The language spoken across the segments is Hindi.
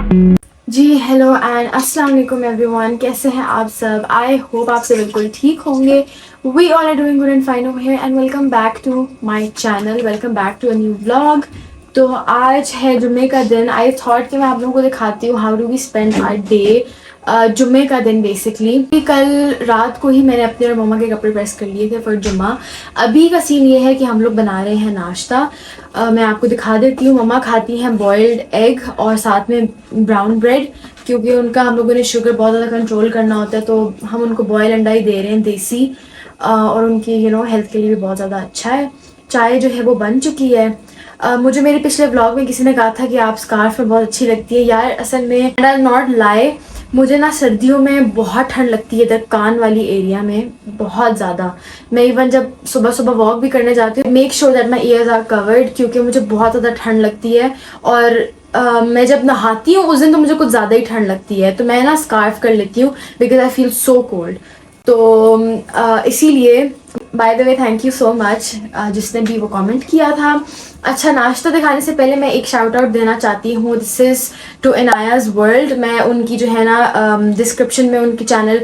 जी हेलो एंड अस्सलाम वालेकुम एवरीवन, कैसे हैं आप सब। आई होप आप सब बिल्कुल ठीक होंगे। We all are doing good and fine over here and welcome back to my channel, welcome back to a new vlog. तो आज है जुम्मे का दिन। आई थॉट कि मैं आप लोगों को दिखाती हूँ how do we spend our day. जुम्मे का दिन बेसिकली कल रात को ही मैंने अपने और मम्मा के कपड़े प्रेस कर लिए थे फॉर जुम्मा। अभी का सीन ये है कि हम लोग बना रहे हैं नाश्ता। मैं आपको दिखा देती हूँ। मम्मा खाती हैं बॉइल्ड एग और साथ में ब्राउन ब्रेड, क्योंकि उनका हम लोगों ने शुगर बहुत ज़्यादा कंट्रोल करना होता है, तो हम उनको बॉयल अंडा ही दे रहे हैं देसी, और उनकी हेल्थ के लिए भी बहुत ज़्यादा अच्छा है। चाय जो है वो बन चुकी है। मुझे मेरे पिछले ब्लॉग में किसी ने कहा था कि आप स्कार्फ में बहुत अच्छी लगती है। यार असल में नॉट लाई, मुझे ना सर्दियों में बहुत ठंड लगती है इधर कान वाली एरिया में, बहुत ज़्यादा। मैं इवन जब सुबह सुबह वॉक भी करने जाती हूँ, make sure that my ears are covered, क्योंकि मुझे बहुत ज़्यादा ठंड लगती है। और मैं जब नहाती हूँ उस दिन तो मुझे कुछ ज़्यादा ही ठंड लगती है, तो मैं ना स्कार्फ कर लेती हूँ because I feel so cold. तो इसीलिए by the way thank you so much जिसने भी वो कमेंट किया था। अच्छा, नाश्ता दिखाने से पहले मैं एक शाउट आउट देना चाहती हूँ। This is to Inaya's world. मैं उनकी जो है ना डिस्क्रिप्शन में उनकी चैनल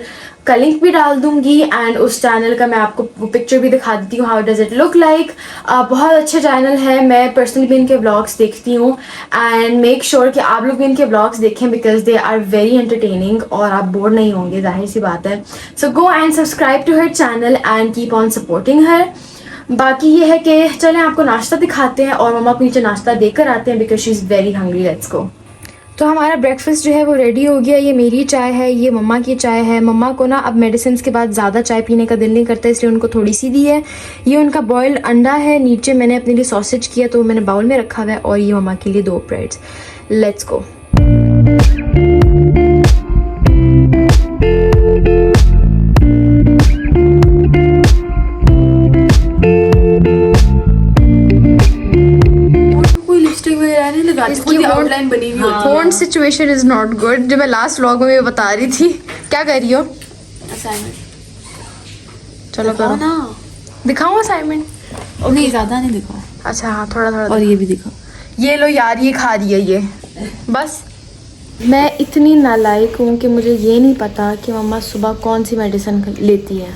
का लिंक भी डाल दूंगी, एंड उस चैनल का मैं आपको वो पिक्चर भी दिखा देती हूँ, how does it look like. बहुत अच्छे चैनल है। मैं पर्सनली भी इनके व्लॉग्स देखती हूँ एंड मेक श्योर कि आप लोग भी इनके व्लॉग्स देखें because they are very entertaining और आप बोर नहीं होंगे, जाहिर सी बात है। So go and subscribe to her channel and keep on supporting her. बाकी ये है कि चलें आपको नाश्ता दिखाते हैं और मम्मा को नीचे नाश्ता देकर आते हैं because she is very hungry. Let's go. तो हमारा ब्रेकफास्ट जो है वो रेडी हो गया। ये मेरी चाय है, ये मम्मा की चाय है। मम्मा को ना अब मेडिसिन के बाद ज़्यादा चाय पीने का दिल नहीं करता, इसलिए उनको थोड़ी सी दी है। ये उनका बॉइल्ड अंडा है। नीचे मैंने अपने लिए सॉसेज किया तो मैंने बाउल में रखा हुआ है, और ये मम्मा के लिए 2 ब्रेड्स। Let's go. इसकी आउटलाइन बनी हुई होती है। Phone situation is not good, जो मैं लास्ट व्लॉग में बता रही थी। क्या कर रही हो? असाइनमेंट। चलो करो ना। दिखाऊं असाइनमेंट? नहीं ज़्यादा नहीं दिखाओ। अच्छा हाँ, थोड़ा थोड़ा। और ये भी दिखाओ। ये लो यार, ये खा रही है ये। बस मैं इतनी नालायक हूँ कि मुझे ये नहीं पता कि मम्मा सुबह कौन सी मेडिसिन लेती है।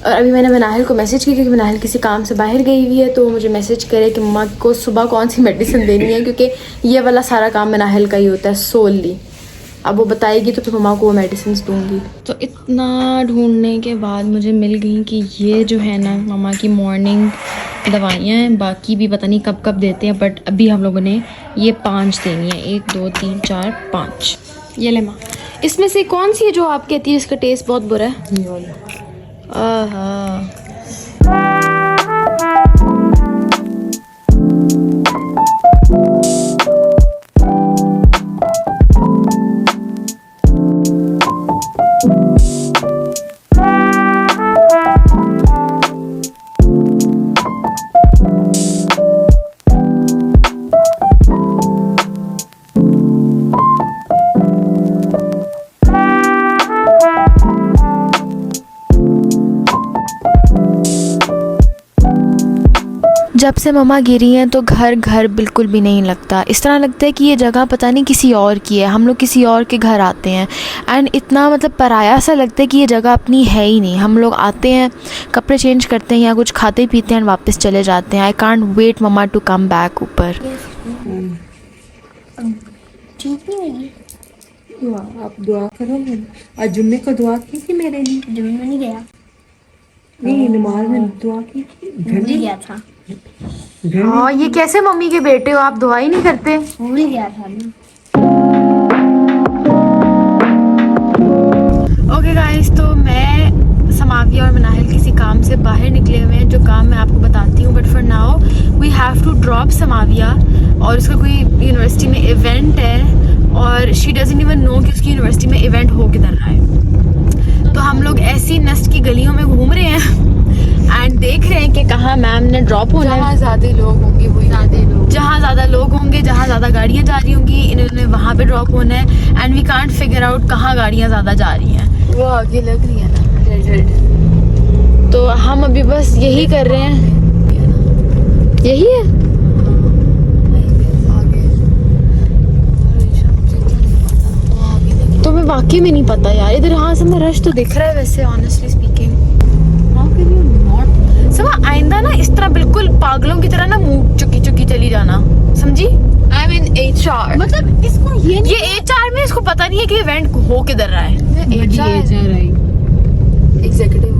और अभी मैंने मनाहिल को मैसेज किया क्योंकि मनाहिल किसी काम से बाहर गई हुई है, तो मुझे मैसेज करे कि मम्मा को सुबह कौन सी मेडिसिन देनी है, क्योंकि ये वाला सारा काम मनाहिल का ही होता है सोलली। अब वो बताएगी तो फिर मम्मा को वो मेडिसिन दूंगी। तो इतना ढूंढने के बाद मुझे मिल गई कि ये जो है ना मम्मा की मॉर्निंग दवाइयाँ हैं। बाकी भी पता नहीं कब कब देते हैं, बट अभी हम लोगों ने ये 5 देनी है। 1 2 3 4 5। ये ले माँ। इसमें से कौन सी है जो आप कहती है इसका टेस्ट बहुत बुरा है? जब से मम्मा गिरी हैं तो घर बिल्कुल भी नहीं लगता। इस तरह लगता है कि ये जगह पता नहीं किसी और की है। हम लोग किसी और के घर आते हैं एंड इतना मतलब पराया सा लगता है कि ये जगह अपनी है ही नहीं। हम लोग आते हैं, कपड़े चेंज करते हैं या कुछ खाते पीते हैं, वापस चले जाते हैं। I can't wait mama to come back ऊपर। आप दुआ करो। आज जुम्मे को दुआ की थी मेरे लिए। जुम्मे में नहीं गया। नहीं, नमाज में दुआ की भूल गया था। हाँ, ये कैसे मम्मी के बेटे हो आप, दुआ ही नहीं करते? भूल गया था। ओके गाइस, तो मैं समाविया और मनाहिल किसी काम से बाहर निकले हुए हैं, जो काम मैं आपको बताती हूँ। But for now we have to drop Samavia, और उसका कोई यूनिवर्सिटी में इवेंट है और शी डजंट इवन नो कि उसकी यूनिवर्सिटी में इवेंट हो किधर रहा है। तो हम लोग ऐसी नस्ट की गलियों में घूम रहे हैं एंड देख रहे हैं कि कहाँ मैम ने ड्रॉप होना है। जहाँ ज़्यादा लोग होंगे वही जहाँ ज़्यादा लोग होंगे, जहाँ ज़्यादा गाड़ियाँ जा रही होंगी, इन्होंने वहाँ पे ड्रॉप होना है। And we can't figure out कहाँ गाड़ियाँ ज़्यादा जा रही हैं। वो आगे लग रही है ना, रेड रेड। तो हम अभी बस यही कर रहे हैं। यही है। वाकई में नहीं पता यार, इधर हाँ सब में रश तो दिख रहा है वैसे ऑनेस्टली स्पीकिंग। सब आइंदा ना इस तरह बिल्कुल पागलों की तरह ना मुंह चुकी चुकी चली जाना, समझी? आई मीन HR, मतलब इसको ये HR में इसको पता नहीं है कि इवेंट हो किधर रहा है। एग्जीक्यूटिव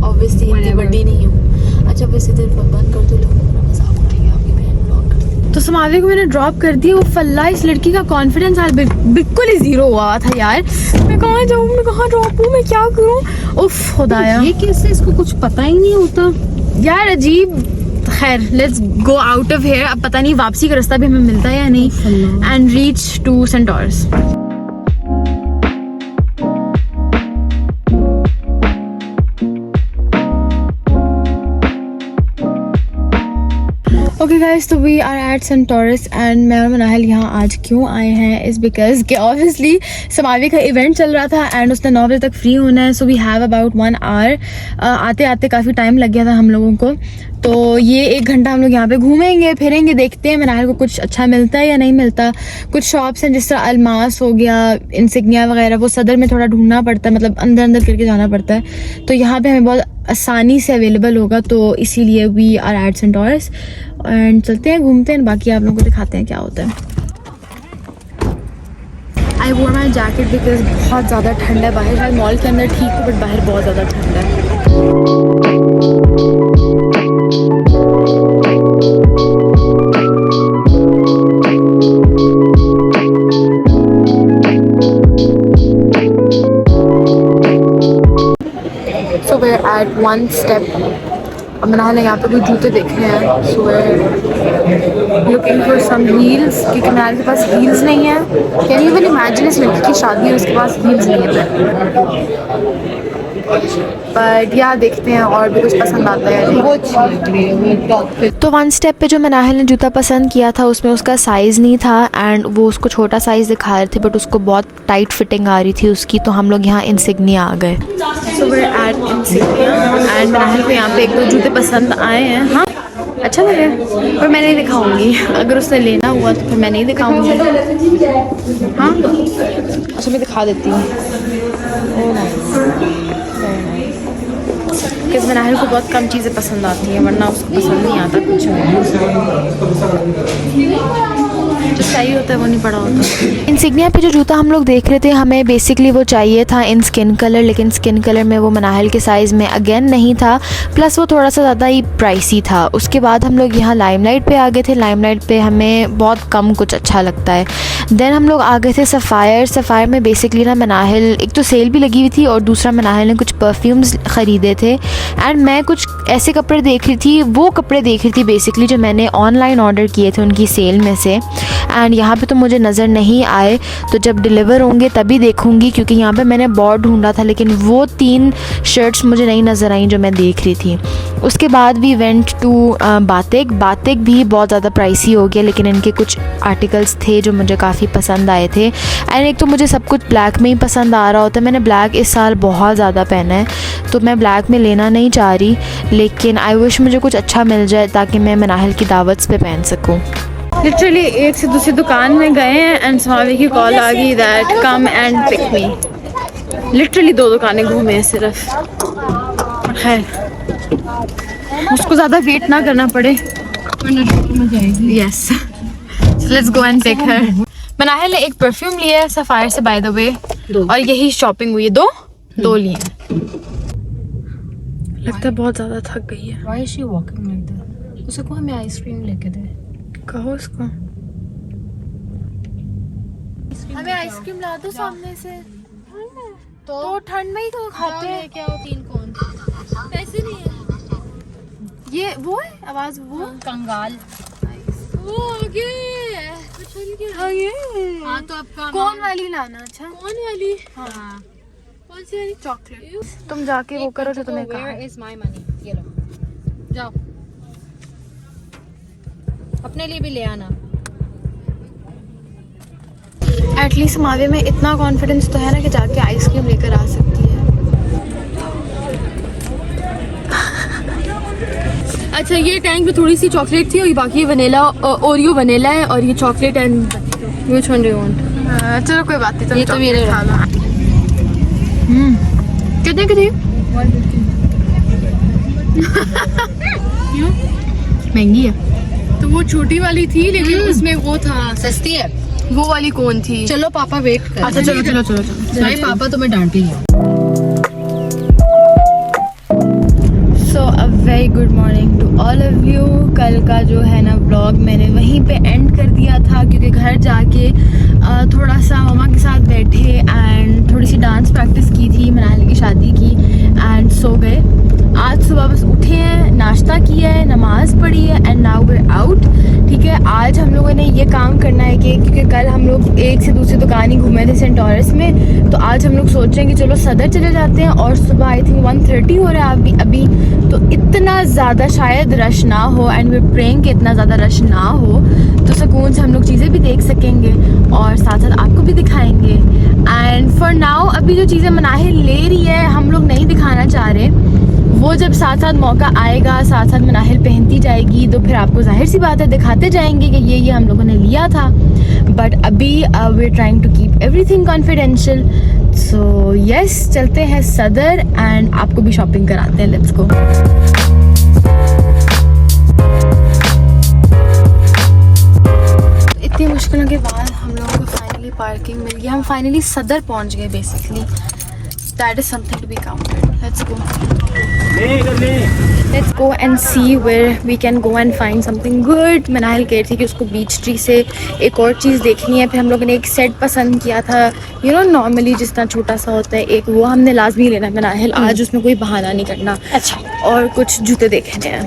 ऑब्वियसली इतनी बड़ी नहीं हूँ। अच्छा बस इधर बंद कर दो, लोगों को मजाक उड़ाएंगे आपकी बहन ब्लॉग करती। तो समावे को मैंने ड्रॉप कर दिया। वो फल्ला इस लड़की का कॉन्फिडेंस आज बिल्कुल ही जीरो हुआ था यार। मैं कहाँ जाऊँ, मैं कहाँ ड्रॉप हूँ, मैं क्या करूँ? उफ खुदाया, ये कैसे, इसको कुछ पता ही नहीं होता यार, अजीब। खैर let's go out of here. अब पता नहीं वापसी का रास्ता भी हमें मिलता है या नहीं। And reach to Centaurus. Okay guys, तो we are at Centaurus and मैं और मनाहिल यहाँ आज क्यों आए हैं इज़ बिकॉज कि ऑब्वियसली समावी का इवेंट चल रहा था एंड उसने 9 बजे तक फ्री होना है। So we have about 1 hour. आते आते काफ़ी टाइम लग गया था हम लोगों को, तो ये 1 घंटा हम लोग यहाँ पे घूमेंगे फिरेंगे, देखते हैं मनाहिल को कुछ अच्छा मिलता है या नहीं मिलता। कुछ शॉप्स हैं जिस तरह अलमास हो गया, इंसिग्निया वगैरह, वो सदर में थोड़ा ढूंढना पड़ता है, मतलब अंदर अंदर करके जाना पड़ता है। तो यहाँ पे हमें बहुत आसानी से अवेलेबल होगा, तो इसीलिए we are at Centaurus and चलते हैं घूमते हैं, बाकी आप लोगों को दिखाते हैं क्या होता है। आई वोर माई जैकेट बिकॉज बहुत ज़्यादा ठंड है बाहर। शायद मॉल के अंदर ठीक है बट बाहर बहुत ज़्यादा ठंड है। So we're at one step. अब मैंने यहाँ पे कुछ जूते देख रहे हैं। So we're looking for some heels, क्योंकि मेरे के पास heels नहीं है। Can you even imagine इस लड़की की शादी है उसके पास heels नहीं है। बट या देखते हैं और भी कुछ पसंद आता है। तो 1 स्टेप पे जो मनाहिल ने जूता पसंद किया था उसमें उसका साइज़ नहीं था एंड वो उसको छोटा साइज़ दिखा रहे थे बट उसको बहुत टाइट फिटिंग आ रही थी उसकी, तो हम लोग यहाँ इंसिग्निया आ गए। So we are at Insignia and Manahil को यहाँ पे 1-2 जूते पसंद आए हैं। हाँ अच्छा लगे पर मैं नहीं दिखाऊंगी, अगर उसने लेना हुआ तो फिर मैं नहीं दिखाऊंगी। हाँ अच्छा मैं दिखा देती हूँ। क्योंकि मनाहिल को बहुत कम चीज़ें पसंद आती हैं, वरना उसको पसंद नहीं आता कुछ जो चाहिए होता है वो नहीं पड़ा होता। इंसिग्निया पे जो जूता हम लोग देख रहे थे हमें बेसिकली वो चाहिए था इन स्किन कलर, लेकिन स्किन कलर में वो मनाहिल के साइज़ में अगेन नहीं था, प्लस वो थोड़ा सा ज़्यादा ही प्राइसी था। उसके बाद हम लोग यहाँ लाइमलाइट पे आ गए थे। लाइमलाइट पे हमें बहुत कम कुछ अच्छा लगता है। देन हम लोग आ गए थे सफ़ायर। सफ़ायर में बेसिकली ना मनाहिल, एक तो सेल भी लगी हुई थी और दूसरा मनाहिल ने कुछ परफ्यूम्स ख़रीदे थे एंड मैं कुछ ऐसे कपड़े देख रही थी, वो कपड़े देख रही थी बेसिकली जो मैंने ऑनलाइन ऑर्डर किए थे उनकी सेल में से। एंड यहाँ पे तो मुझे नज़र नहीं आए, तो जब डिलीवर होंगे तभी देखूँगी, क्योंकि यहाँ पे मैंने बहुत ढूंढा था लेकिन वो 3 शर्ट्स मुझे नहीं नज़र आई जो मैं देख रही थी। उसके बाद वी वेंट टू बातिक। बातिक भी बहुत ज़्यादा प्राइसी हो गया, लेकिन इनके कुछ आर्टिकल्स थे जो मुझे काफ़ी पसंद आए थे। एंड एक तो मुझे सब कुछ ब्लैक में ही पसंद आ रहा होता है। मैंने ब्लैक इस साल बहुत ज़्यादा पहना है, तो मैं ब्लैक में लेना नहीं चाह रही, लेकिन आई विश मुझे कुछ अच्छा मिल जाए ताकि मैं मनाहिल की दावत पे पहन सकूँ। लिटरली एक से दूसरी दुकान में गए हैं एंड समावी की कॉल आ गई that come and pick me. Literally 2 दुकानें घूमे हैं सिर्फ। खैर उसको ज़्यादा वेट ना करना पड़े। Yes let's go and pick her. Manahil ने एक परफ्यूम लिया है सफ़ायर से बाय द वे, और यही शॉपिंग हुई है। 2 लिए हैं। लगता है बहुत ज़्यादा थक गई है। Why is she walking like that? उसे को हमें आइसक्रीम लेके दे। कहो उसको हमें आइसक्रीम ला दो सामने से। तो ठंड में ही तो खाते हैं। क्या हो 3 कौन? पैसे नहीं है। ये वो है आवाज, वो कंगाल। वो आगे हाँ तो आपका कौन वाली लाना? अच्छा कौन वाली? हाँ कौन सी वाली? चॉकलेट। तुम जाके वो करो जो तुम्हें कहा। Where is my money? ये लो, जाओ अपने लिए भी ले आना। एटलीस्ट मावे में इतना कॉन्फिडेंस तो है ना कि जाके आइसक्रीम लेकर आ सकती है। अच्छा ये टैंक में थोड़ी सी चॉकलेट थी और बाकी वनीला ओरियो वनीला है और ये chocolate and which one do you want? चलो कोई बात नहीं, तुम ये तो chocolate मेरे खा लो। कितने की थी? महंगी है तो वो छोटी वाली थी, लेकिन उसमें वो था, सस्ती है। वो वाली कौन थी? चलो पापा वेट कर। अच्छा चलो चलो चलो चलो। भाई पापा तुम्हें डांटेंगे। So a very good morning to all of you. कल का जो है ना व्लॉग मैंने वहीं पे एंड कर दिया था, क्योंकि घर जाके थोड़ा सा मम्मा के साथ बैठे एंड थोड़ी सी डांस प्रैक्टिस की थी, मनाली की शादी की, एंड सो गए। आज सुबह बस उठे हैं, नाश्ता किया है, नमाज पढ़ी है, and now we are out. ठीक है, आज हम लोगों ने ये काम करना है कि क्योंकि कल हम लोग एक से दूसरी दुकान ही घूमे थे सेंटोरस में, तो आज हम लोग सोच रहे हैं कि चलो सदर चले जाते हैं। और सुबह आई थिंक 1:30 हो रहा है अभी, तो इतना ज़्यादा शायद रश ना हो, एंड वी प्रेइंग कि इतना ज़्यादा रश ना हो, तो सुकून से हम लोग चीज़ें भी देख सकेंगे और साथ साथ आपको भी दिखाएंगे। एंड फॉर नाउ अभी जो चीज़ें मनाहिल ले रही है हम लोग नहीं दिखाना चाह रहे, वो जब साथ साथ मौका आएगा, साथ साथ मनाहिल पहनती जाएगी, तो फिर आपको जाहिर सी बात है दिखाते जाएंगे कि ये हम लोगों ने लिया था। बट अभी we are trying to keep everything confidential. So yes, चलते हैं सदर एंड आपको भी शॉपिंग कराते हैं। Let's go. इतनी मुश्किलों के बाद हम लोगों को फाइनली पार्किंग मिल गई, हम फाइनली सदर पहुंच गए। Basically that is something to be counted. Let's go and see where we can go and find something good. Manahil कह रही थी कि उसको बीच ट्री से एक और चीज़ देखनी है। फिर हम लोगों ने एक सेट पसंद किया था, यू नो नॉर्मली जिस तरह छोटा सा होता है एक, वो हमने लाजमी लेना है मनाहिल, आज उसमें कोई बहाना नहीं करना। अच्छा। और कुछ जूते देखने हैं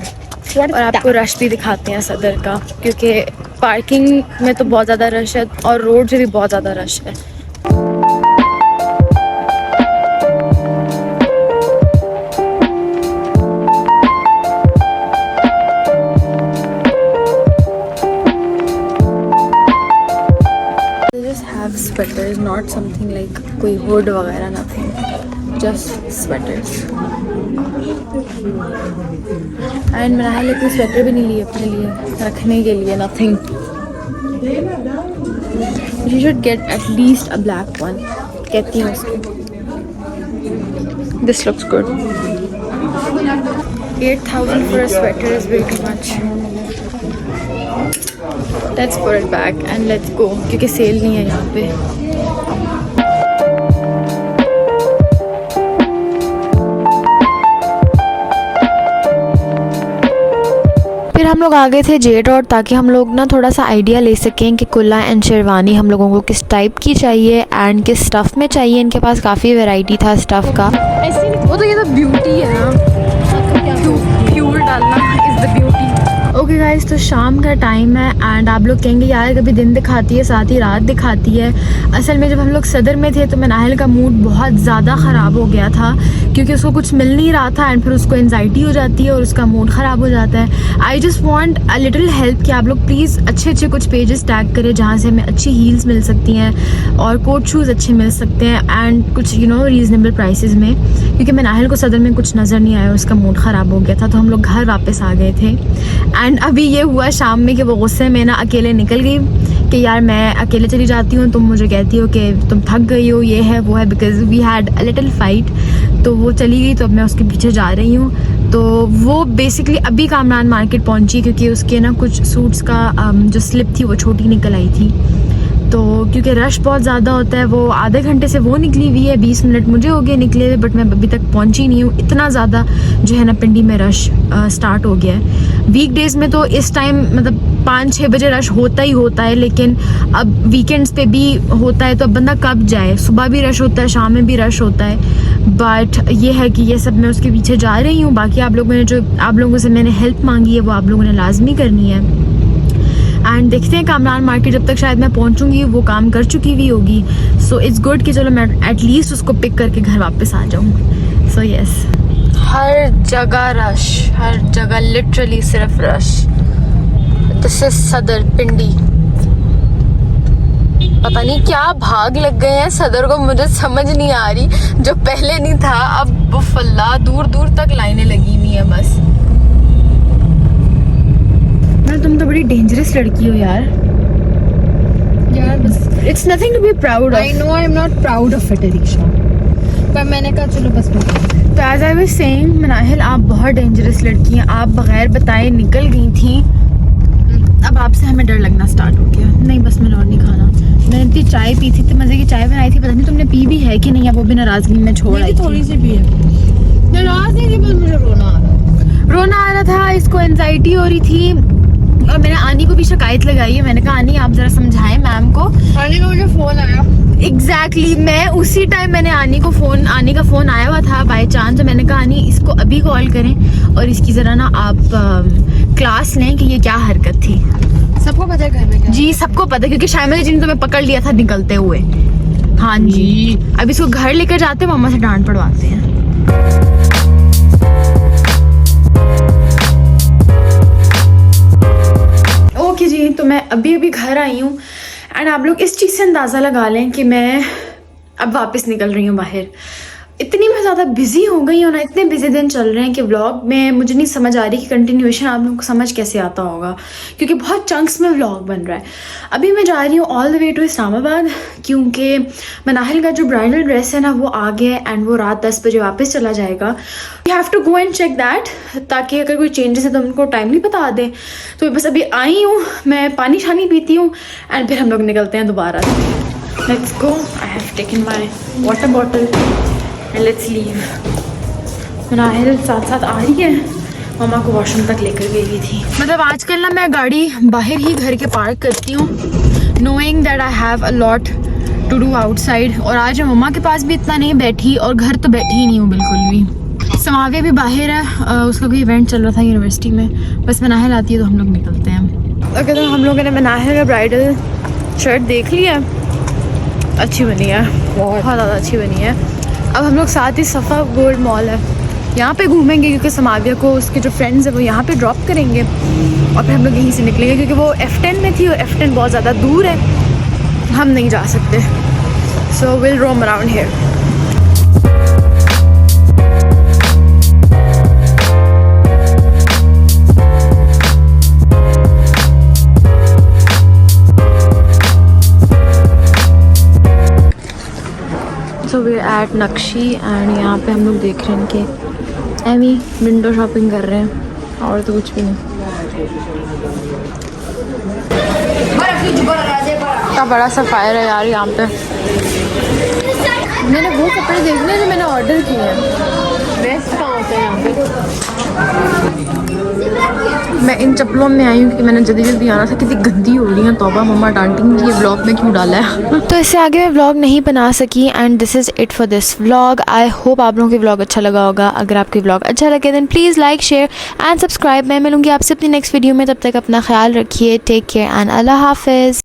और आपको रश भी दिखाते हैं सदर का, क्योंकि पार्किंग में तो बहुत ज़्यादा रश है और रोड से भी बहुत ज़्यादा रश है। Sweaters, not something like कोई हुड वगैरह, nothing, just sweaters. And मैंने लेकिन स्वेटर भी नहीं लिए अपने लिए रखने के लिए, nothing. You should get at least a black one. कहती हूँ उसको. This looks good. 8,000 for a sweater is way too much. Let's put it back and let's go, क्योंकि सेल नहीं है यहाँ पे। फिर हम लोग आ गए थे जेड रोड, ताकि हम लोग ना थोड़ा सा आइडिया ले सकें कि कुल्ला एंड शेरवानी हम लोगों को किस टाइप की चाहिए एंड किस स्टफ़ में चाहिए। इनके पास काफ़ी वैरायटी था स्टफ़ का। वो तो ये तो ब्यूटी है ना, प्योर डालना is the beauty. Okay guys, तो शाम का टाइम है एंड आप लोग कहेंगे यार कभी दिन दिखाती है साथ ही रात दिखाती है। असल में जब हम लोग सदर में थे तो मनाहिल का मूड बहुत ज़्यादा ख़राब हो गया था, क्योंकि उसको कुछ मिल नहीं रहा था एंड फिर उसको एंजाइटी हो जाती है और उसका मूड ख़राब हो जाता है। I just want a little help कि आप लोग प्लीज़ अच्छे कुछ पेजेस टैग करें जहाँ से हमें अच्छी हील्स मिल सकती हैं और कोट शूज़ अच्छे मिल सकते हैं एंड कुछ रीज़नेबल प्राइसेस में, क्योंकि मनाहिल को सदर में कुछ नज़र नहीं आया, उसका मूड ख़राब हो गया था, तो हम लोग घर वापस आ गए थे। एंड अभी ये हुआ शाम में कि वो गुस्से में ना अकेले निकल गई कि यार मैं अकेले चली जाती हूँ, तुम मुझे कहती हो कि तुम थक गई हो, ये है वो है, because we had a little fight. तो वो चली गई, तो अब मैं उसके पीछे जा रही हूँ। तो वो बेसिकली अभी कामरान मार्केट पहुँची, क्योंकि उसके ना कुछ सूट्स का जो स्लिप थी वो छोटी निकल आई थी। तो क्योंकि रश बहुत ज़्यादा होता है, वो आधे घंटे से वो निकली हुई है, 20 मिनट मुझे हो गए निकले हुए, बट मैं अभी तक पहुंची नहीं हूँ। इतना ज़्यादा जो है ना पिंडी में रश स्टार्ट हो गया है। वीकडेज़ में तो इस टाइम मतलब 5-6 बजे रश होता ही होता है, लेकिन अब वीकेंड्स पे भी होता है, तो अब बंदा कब जाए, सुबह भी रश होता है, शाम में भी रश होता है। बट ये है कि ये सब मैं उसके पीछे जा रही हूँ। बाकी आप लोगों से मैंने हेल्प मांगी है वो आप लोगों ने लाजमी करनी है। एंड देखते हैं कामरान मार्केट जब तक शायद मैं पहुंचूंगी वो काम कर चुकी हुई होगी। सो इट्स गुड कि चलो मैं एटलीस्ट उसको पिक करके घर वापस आ जाऊँ। सो यस, हर जगह रश, हर जगह लिटरली सिर्फ रश। दिस इज सदर पिंडी। पता नहीं क्या भाग लग गए हैं सदर को, मुझे समझ नहीं आ रही। जो पहले नहीं था अब फल्ला दूर दूर तक लाइनें लगी हुई हैं बस। तुम तो बड़ी डेंजरस लड़की हो यार, यार बस it's nothing to be proud I know I am not proud of it Alisha, पर मैंने कहा चलो बस मैं तो as I was saying Manahil, आप बहुत डेंजरस लड़की हैं। आप बगैर बताए निकल गई थी। अब आपसे हमें डर लगना स्टार्ट हो गया। नहीं बस मैंने और नहीं खाना। मैंने इतनी चाय पी थी, इतनी मज़े की चाय बनाई थी, पता नहीं तुमने पी भी है कि नहीं, अब वो भी नाराज़गी में छोड़ आई थी। थोड़ी सी भी है, नाराज नहीं थी, बस मुझे रोना आ रहा था। इसको एनजाइटी हो रही थी और मैंने आनी को भी शिकायत लगाई है। मैंने कहा आनी आप ज़रा समझाएं मैम को। आने का मुझे फोन आया एग्जैक्टली मैं उसी टाइम मैंने आनी का फ़ोन आया हुआ था बाय चांस। मैंने कहा आनी इसको अभी कॉल करें और इसकी ज़रा ना आप क्लास लें कि ये क्या हरकत थी। सबको पता है घर में क्या? जी सबको पता, क्योंकि शायद जी ने तुम्हें पकड़ लिया था निकलते हुए। हाँ जी, अब इसको घर लेकर जाते हैं, मम्मा से डांट पड़वाते हैं। ओके जी, तो मैं अभी घर आई हूँ एंड आप लोग इस चीज़ से अंदाज़ा लगा लें कि मैं अब वापस निकल रही हूँ बाहर। इतनी मैं ज़्यादा बिजी हो गई हूँ ना, इतने बिजी दिन चल रहे हैं कि व्लॉग में मुझे नहीं समझ आ रही कि कंटिन्यूएशन आप लोगों को समझ कैसे आता होगा, क्योंकि बहुत चंक्स में व्लॉग बन रहा है। अभी मैं जा रही हूँ all the way to Islamabad, क्योंकि मनाहिल का जो ब्राइडल ड्रेस है ना वो आ गया एंड वो रात 10 बजे वापस चला जाएगा। You have to go and check that, ताकि अगर कोई चेंजेस है तो उनको टाइमली बता दें। तो बस अभी आई हूँ, मैं पानी शानी पीती हूँ एंड फिर हम लोग निकलते हैं दोबारा। Let's go, I have taken my water bottle and let's leave। Manahil साथ साथ आ रही है, मम्मा को वॉशरूम तक लेकर गई थी। मतलब आजकल ना मैं गाड़ी बाहर ही घर के पार्क करती हूँ, knowing that I have a lot to do outside। और आज मैं मम्मा के पास भी इतना नहीं बैठी और घर तो बैठी ही नहीं हूँ बिल्कुल भी। समावे भी बाहर है, उसका कोई इवेंट चल रहा था यूनिवर्सिटी में। बस मनाहिल आती है तो हम लोग निकलते हैं। अगर तो हम लोगों ने मनाहिल का ब्राइडल शर्ट देख लिया, अच्छी बनी है, बहुत ज़्यादा अच्छी बनी है। अब हम लोग साथ ही सफ़ा गोल्ड मॉल है यहाँ पे घूमेंगे, क्योंकि समाविया को उसके जो फ्रेंड्स हैं वो यहाँ पे ड्रॉप करेंगे और फिर हम लोग यहीं से निकलेंगे, क्योंकि वो F10 में थी और F10 बहुत ज़्यादा दूर है, हम नहीं जा सकते। So will roam around here. So we at Naqshi and यहाँ पे हम लोग देख रहे हैं कि एमी विंडो शॉपिंग कर रहे हैं और तो कुछ भी नहीं। क्या बड़ा सा फायर है यार यहाँ पे। मैंने वो कपड़े देखने हैं जो मैंने ऑर्डर किए हैं। बेस्ट कहाँ होता है यहाँ पे। मैं इन चप्पलों में आई हूँ कि मैंने जल्दी आना था, कितनी गंदी हो रही है, तौबा मम्मा डांटेंगी ये व्लॉग में क्यों डाला है। तो इससे आगे मैं व्लॉग नहीं बना सकी and this is it for this vlog. I hope आप लोगों को व्लॉग अच्छा लगा होगा। अगर आपके व्लॉग अच्छा लगे then please like share and subscribe. मैं मिलूंगी आपसे अपनी नेक्स्ट वीडियो में, तब तक अपना ख्याल रखिए। टेक केयर एंड अल्लाह हाफिज़।